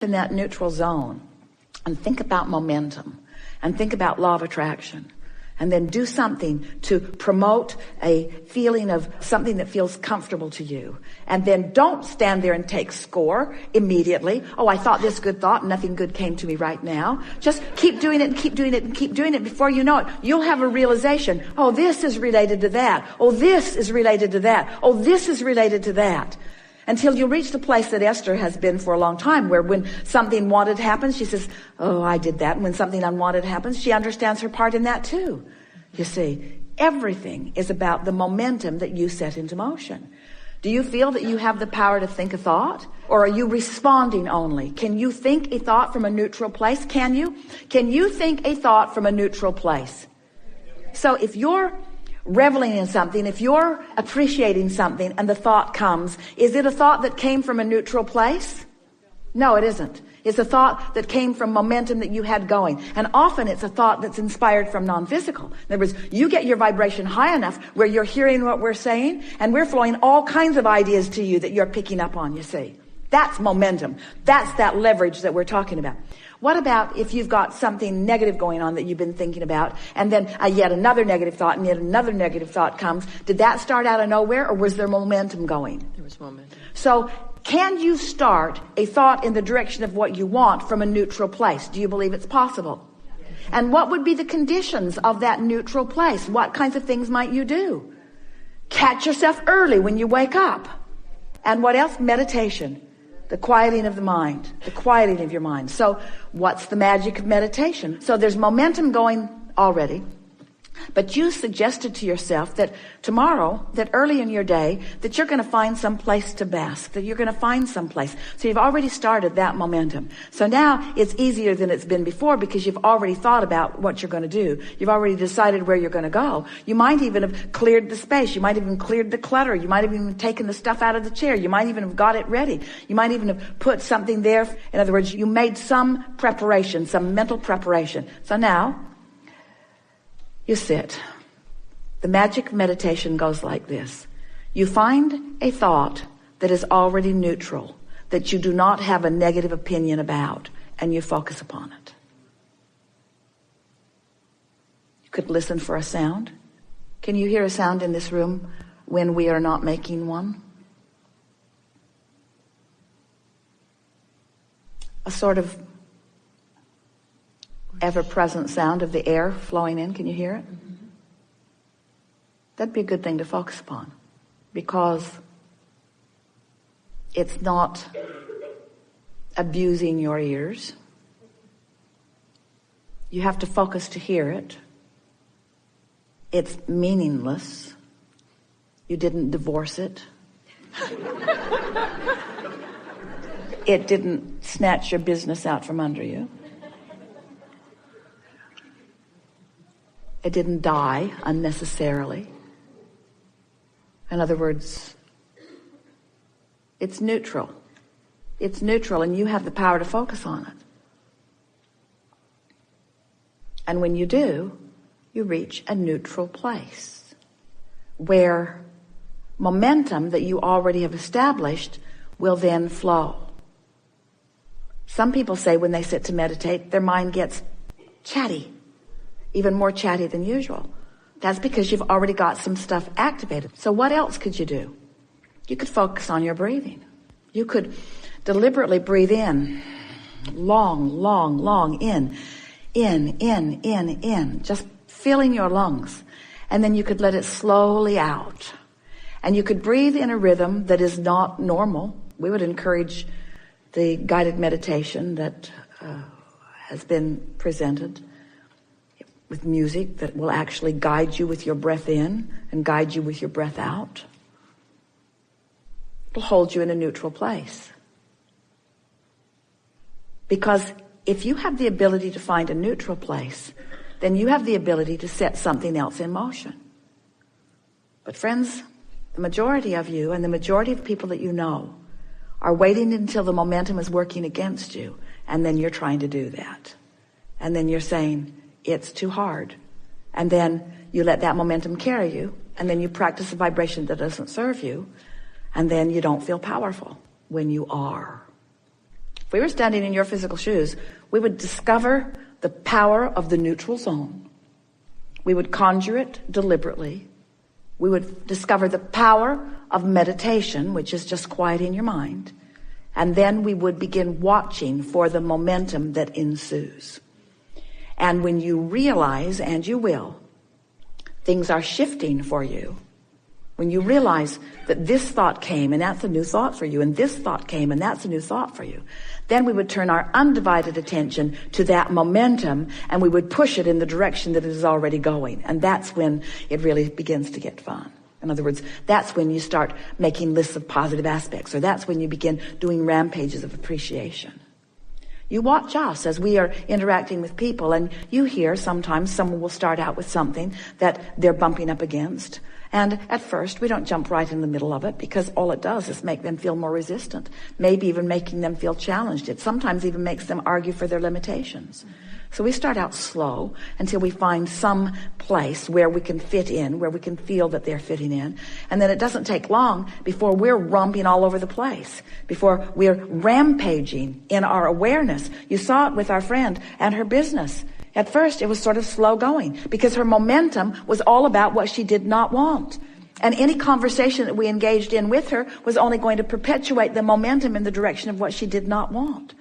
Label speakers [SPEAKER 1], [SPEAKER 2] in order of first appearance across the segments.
[SPEAKER 1] in that neutral zone and think about momentum and think about law of attraction, and then do something to promote a feeling of something that feels comfortable to you. And then don't stand there and take score immediately. Oh, I thought this good thought, nothing good came to me right now. Just keep doing it and keep doing it and keep doing it. Before you know it, you'll have a realization. Oh, this is related to that. Oh, this is related to that. Oh, this is related to that. Until you reach the place that Esther has been for a long time, where when something wanted happens, she says, oh, I did that. And when something unwanted happens, she understands her part in that too. You see, everything is about the momentum that you set into motion. Do you feel that you have the power to think a thought? Or are you responding only? Can you think a thought from a neutral place? Can you? Can you think a thought from a neutral place? So if you're reveling in something, if you're appreciating something and the thought comes, is it a thought that came from a neutral place? No, it isn't. It's a thought that came from momentum that you had going. And often it's a thought that's inspired from non-physical. In other words, you get your vibration high enough where you're hearing what we're saying, and we're flowing all kinds of ideas to you that you're picking up on, you see. That's momentum. That's that leverage that we're talking about. What about if you've got something negative going on that you've been thinking about, and then yet another negative thought and yet another negative thought comes? Did that start out of nowhere, or was there momentum going?
[SPEAKER 2] There was momentum.
[SPEAKER 1] So can you start a thought in the direction of what you want from a neutral place? Do you believe it's possible? And what would be the conditions of that neutral place? What kinds of things might you do? Catch yourself early when you wake up. And what else? Meditation. The quieting of the mind, the quieting of your mind. So what's the magic of meditation? So there's momentum going already, but you suggested to yourself that tomorrow, that early in your day, that you're going to find some place to bask, that you're going to find some place. So you've already started that momentum. So now it's easier than it's been before because you've already thought about what you're going to do. You've already decided where you're going to go. You might even have cleared the space. You might have even cleared the clutter. You might have even taken the stuff out of the chair. You might even have got it ready. You might even have put something there. In other words, you made some preparation, some mental preparation. So now you sit. The magic of meditation goes like this. You find a thought that is already neutral, that you do not have a negative opinion about, and you focus upon it. You could listen for a sound. Can you hear a sound in this room when we are not making one? A sort of ever-present sound of the air flowing in. Can you hear it? That'd be a good thing to focus upon, because it's not abusing your ears. You have to focus to hear it. It's meaningless. You didn't divorce it. It didn't snatch your business out from under you. It didn't die unnecessarily. In other words, it's neutral. It's neutral, and you have the power to focus on it. And when you do, you reach a neutral place where momentum that you already have established will then flow. Some people say when they sit to meditate, their mind gets chatty. Even more chatty than usual. That's because you've already got some stuff activated. So what else could you do? You could focus on your breathing. You could deliberately breathe in. Long, long, long in. In. Just filling your lungs. And then you could let it slowly out. And you could breathe in a rhythm that is not normal. We would encourage the guided meditation that has been presented with music that will actually guide you with your breath in and guide you with your breath out. It'll hold you in a neutral place. Because if you have the ability to find a neutral place, then you have the ability to set something else in motion. But friends, the majority of you and the majority of people that you know are waiting until the momentum is working against you, and then you're trying to do that. And then you're saying, it's too hard. And then you let that momentum carry you, and then you practice a vibration that doesn't serve you, and then you don't feel powerful when you are. If we were standing in your physical shoes, we would discover the power of the neutral zone. We would conjure it deliberately. We would discover the power of meditation, which is just quieting your mind. And then we would begin watching for the momentum that ensues. And when you realize, and you will, things are shifting for you. When you realize that this thought came and that's a new thought for you, and this thought came and that's a new thought for you, then we would turn our undivided attention to that momentum and we would push it in the direction that it is already going. And that's when it really begins to get fun. In other words, that's when you start making lists of positive aspects, or that's when you begin doing rampages of appreciation. You watch us as we are interacting with people, and you hear sometimes someone will start out with something that they're bumping up against. And at first, we don't jump right in the middle of it, because all it does is make them feel more resistant, maybe even making them feel challenged. It sometimes even makes them argue for their limitations. So we start out slow until we find some place where we can fit in, where we can feel that they're fitting in. And then it doesn't take long before we're romping all over the place, before we're rampaging in our awareness. You saw it with our friend and her business. At first, it was sort of slow going because her momentum was all about what she did not want. And any conversation that we engaged in with her was only going to perpetuate the momentum in the direction of what she did not want.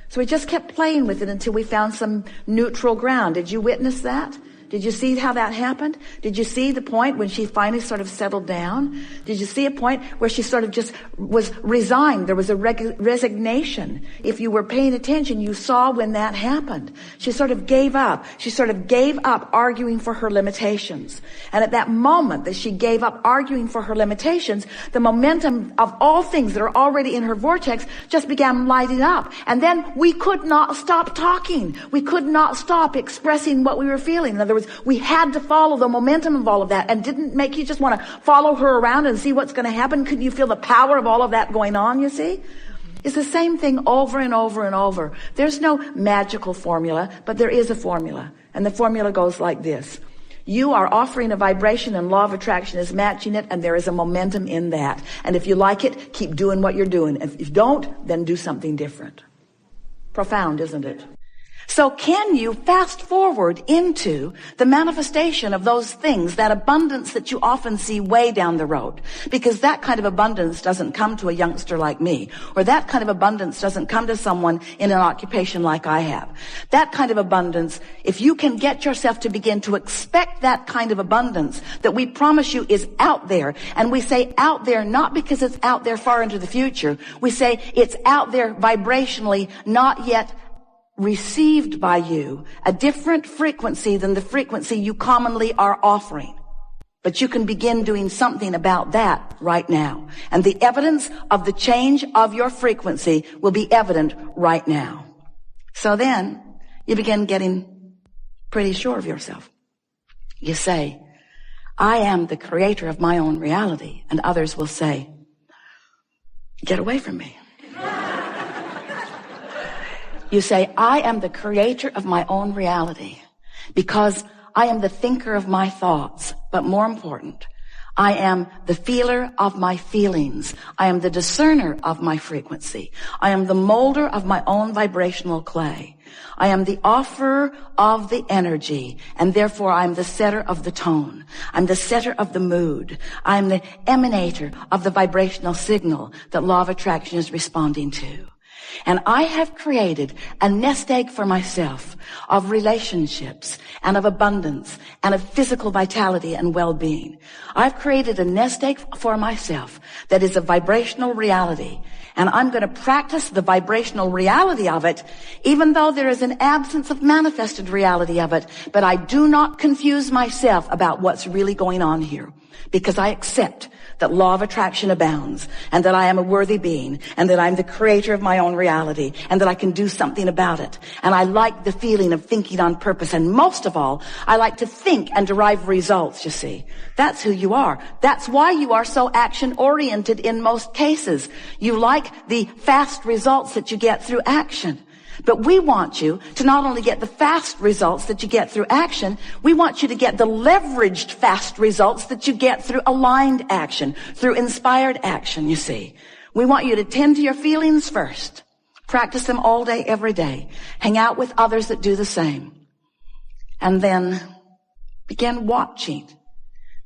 [SPEAKER 1] So we just kept playing with it until we found some neutral ground. Did you witness that? Did you see how that happened? Did you see the point when she finally sort of settled down? Did you see a point where she sort of just was resigned? There was a resignation. If you were paying attention, you saw when that happened. She sort of gave up. She sort of gave up arguing for her limitations. And at that moment that she gave up arguing for her limitations, the momentum of all things that are already in her vortex just began lighting up. And then we could not stop talking. We could not stop expressing what we were feeling. In other words, we had to follow the momentum of all of that. And didn't make you just want to follow her around and see what's going to happen? Couldn't you feel the power of all of that going on, you see? It's the same thing over and over and over. There's no magical formula, but there is a formula. And the formula goes like this. You are offering a vibration, and law of attraction is matching it, and there is a momentum in that. And if you like it, keep doing what you're doing. If you don't, then do something different. Profound, isn't it? So can you fast forward into the manifestation of those things, that abundance that you often see way down the road? Because that kind of abundance doesn't come to a youngster like me, or that kind of abundance doesn't come to someone in an occupation like I have. That kind of abundance, if you can get yourself to begin to expect that kind of abundance that we promise you is out there, and we say out there not because it's out there far into the future, we say it's out there vibrationally, not yet received by you, a different frequency than the frequency you commonly are offering. But you can begin doing something about that right now. And the evidence of the change of your frequency will be evident right now. So then you begin getting pretty sure of yourself. You say, I am the creator of my own reality. And others will say, get away from me. You say, I am the creator of my own reality because I am the thinker of my thoughts. But more important, I am the feeler of my feelings. I am the discerner of my frequency. I am the molder of my own vibrational clay. I am the offerer of the energy, and therefore I am the setter of the tone. I'm the setter of the mood. I am the emanator of the vibrational signal that law of attraction is responding to. And I have created a nest egg for myself of relationships and of abundance and of physical vitality and well-being. I've created a nest egg for myself that is a vibrational reality. And I'm going to practice the vibrational reality of it, even though there is an absence of manifested reality of it. But I do not confuse myself about what's really going on here, because I accept that law of attraction abounds, and that I am a worthy being, and that I'm the creator of my own reality, and that I can do something about it. And I like the feeling of thinking on purpose. And most of all, I like to think and derive results, you see. That's who you are. That's why you are so action-oriented in most cases. You like the fast results that you get through action. But we want you to not only get the fast results that you get through action, we want you to get the leveraged fast results that you get through aligned action, through inspired action, you see. We want you to tend to your feelings first. Practice them all day, every day. Hang out with others that do the same. And then begin watching.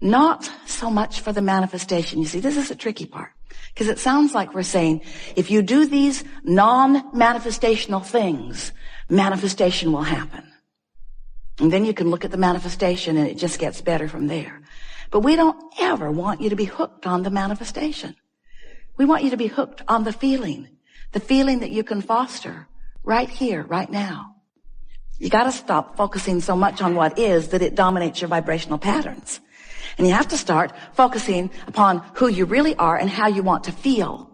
[SPEAKER 1] Not so much for the manifestation. You see, this is the tricky part. Because it sounds like we're saying, if you do these non-manifestational things, manifestation will happen. And then you can look at the manifestation and it just gets better from there. But we don't ever want you to be hooked on the manifestation. We want you to be hooked on the feeling that you can foster right here, right now. You got to stop focusing so much on what is that it dominates your vibrational patterns. And you have to start focusing upon who you really are and how you want to feel.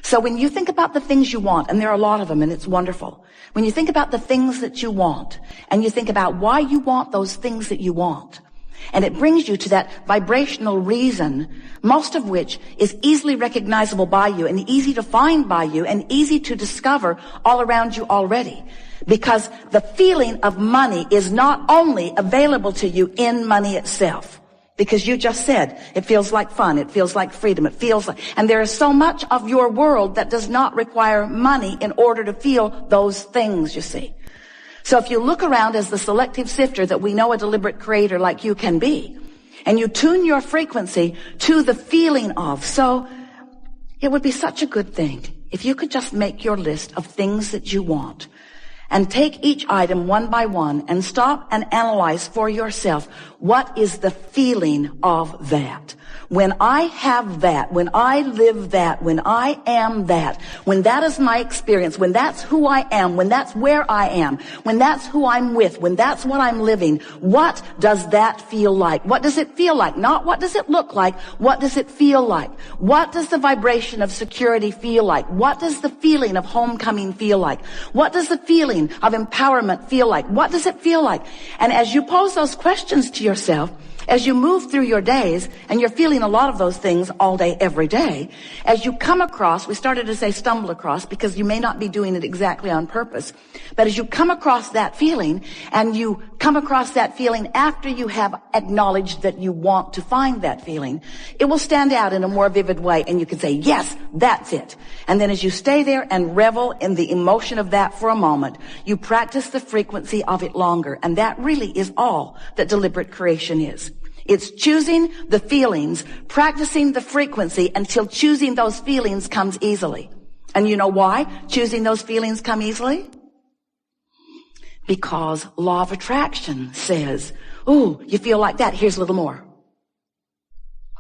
[SPEAKER 1] So when you think about the things you want, and there are a lot of them and it's wonderful, when you think about the things that you want and you think about why you want those things that you want, and it brings you to that vibrational reason, most of which is easily recognizable by you and easy to find by you and easy to discover all around you already. Because the feeling of money is not only available to you in money itself. Because you just said, it feels like fun, it feels like freedom, it feels like, and there is so much of your world that does not require money in order to feel those things, you see. So if you look around as the selective sifter that we know a deliberate creator like you can be, and you tune your frequency to the feeling of, so it would be such a good thing if you could just make your list of things that you want and take each item one by one and stop and analyze for yourself, what is the feeling of that? When I have that, when I live that, when I am that, when that is my experience, when that's who I am, when that's where I am, when that's who I'm with, when that's what I'm living, what does that feel like? What does it feel like? Not what does it look like? What does it feel like? What does the vibration of security feel like? What does the feeling of homecoming feel like? What does the feeling of empowerment feel like? What does it feel like? And as you pose those questions to yourself, as you move through your days, and you're feeling a lot of those things all day, every day, as you come across, we started to say stumble across because you may not be doing it exactly on purpose, but as you come across that feeling, and you come across that feeling after you have acknowledged that you want to find that feeling, it will stand out in a more vivid way, and you can say, yes, that's it. And then as you stay there and revel in the emotion of that for a moment, you practice the frequency of it longer, and that really is all that deliberate creation is. It's choosing the feelings, practicing the frequency until choosing those feelings comes easily. And you know why choosing those feelings come easily? Because law of attraction says, ooh, you feel like that, here's a little more.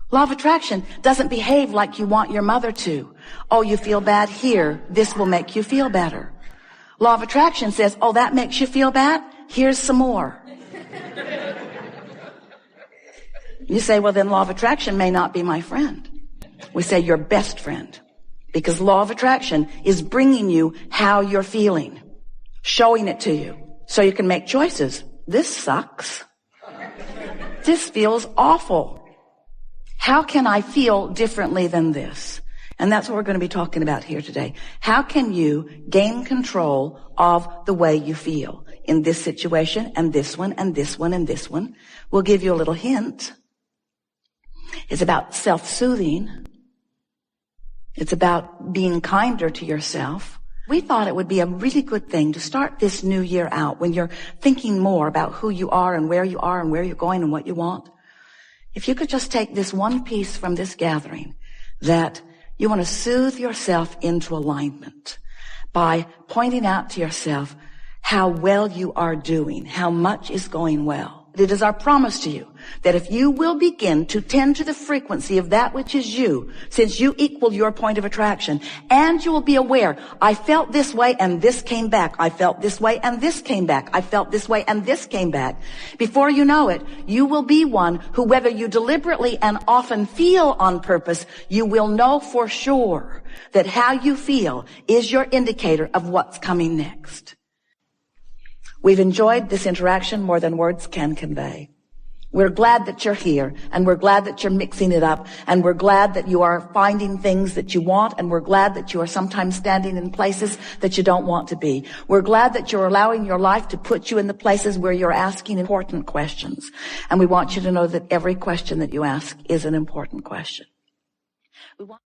[SPEAKER 1] Law of attraction doesn't behave like you want your mother to. Oh, you feel bad here, this will make you feel better. Law of attraction says, oh, that makes you feel bad, here's some more. You say, well, then law of attraction may not be my friend. We say your best friend, because law of attraction is bringing you how you're feeling, showing it to you so you can make choices. This sucks. This feels awful. How can I feel differently than this? And that's what we're going to be talking about here today. How can you gain control of the way you feel in this situation and this one and this one and this one? We'll give you a little hint. It's about self-soothing. It's about being kinder to yourself. We thought it would be a really good thing to start this new year out when you're thinking more about who you are and where you're going and what you want. If you could just take this one piece from this gathering, that you want to soothe yourself into alignment by pointing out to yourself how well you are doing, how much is going well. It is our promise to you that if you will begin to tend to the frequency of that which is you, since you equal your point of attraction, and you will be aware, I felt this way and this came back. I felt this way and this came back. I felt this way and this came back. Before you know it, you will be one who, whether you deliberately and often feel on purpose, you will know for sure that how you feel is your indicator of what's coming next. We've enjoyed this interaction more than words can convey. We're glad that you're here, and we're glad that you're mixing it up, and we're glad that you are finding things that you want, and we're glad that you are sometimes standing in places that you don't want to be. We're glad that you're allowing your life to put you in the places where you're asking important questions. And we want you to know that every question that you ask is an important question.